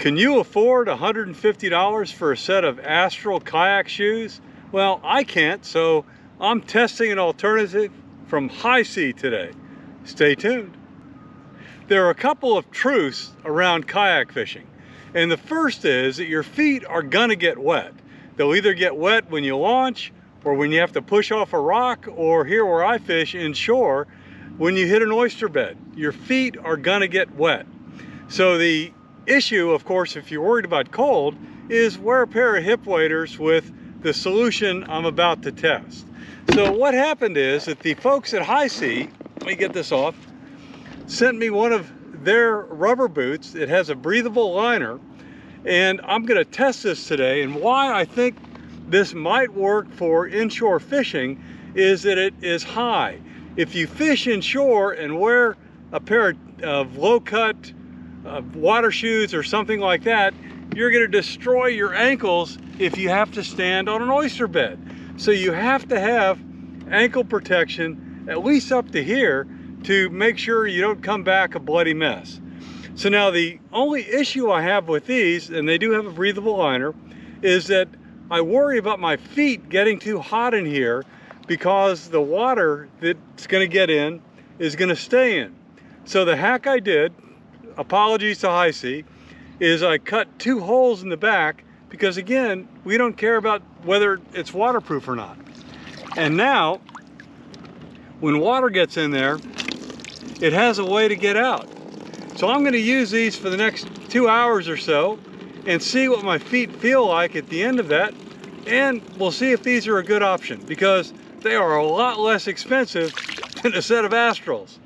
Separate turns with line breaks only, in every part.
Can you afford $150 for a set of Astral kayak shoes? Well, I can't, so I'm testing an alternative from HiSea today. Stay tuned. There are a couple of truths around kayak fishing. And the first is that your feet are gonna get wet. They'll either get wet when you launch, or when you have to push off a rock, or here where I fish inshore, when you hit an oyster bed. Your feet are gonna get wet. So the issue, of course, if you're worried about cold, is wear a pair of hip waders with the solution I'm about to test. So what happened is that the folks at HiSea, let me get this off, sent me one of their rubber boots. It has a breathable liner, and I'm gonna test this today. And why I think this might work for inshore fishing is that it is high. If you fish inshore and wear a pair of low-cut water shoes or something like that, you're going to destroy your ankles if you have to stand on an oyster bed. So you have to have ankle protection at least up to here to make sure you don't come back a bloody mess. So now the only issue I have with these, and they do have a breathable liner, is that I worry about my feet getting too hot in here because the water that's going to get in is going to stay in. So the hack I did, apologies to HiSea, is I cut 2 holes in the back because, again, we don't care about whether it's waterproof or not. And now, when water gets in there, it has a way to get out. So I'm going to use these for the next 2 hours or so and see what my feet feel like at the end of that, and we'll see if these are a good option because they are a lot less expensive than a set of Astrals.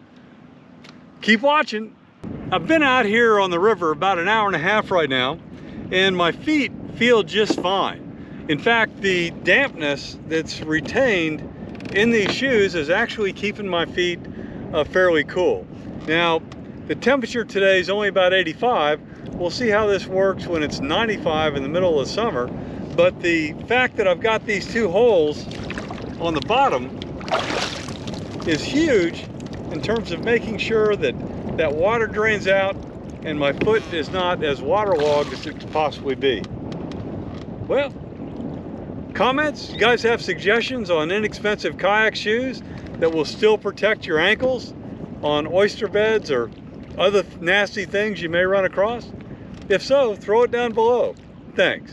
Keep watching. I've been out here on the river about an hour and a half right now, and my feet feel just fine. In fact, the dampness that's retained in these shoes is actually keeping my feet fairly cool. Now, the temperature today is only about 85. We'll see how this works when it's 95 in the middle of summer. But the fact that I've got these 2 holes on the bottom is huge in terms of making sure that that water drains out and my foot is not as waterlogged as it could possibly be. Well, comments? You guys have suggestions on inexpensive kayak shoes that will still protect your ankles on oyster beds or other nasty things you may run across? If so, throw it down below. Thanks.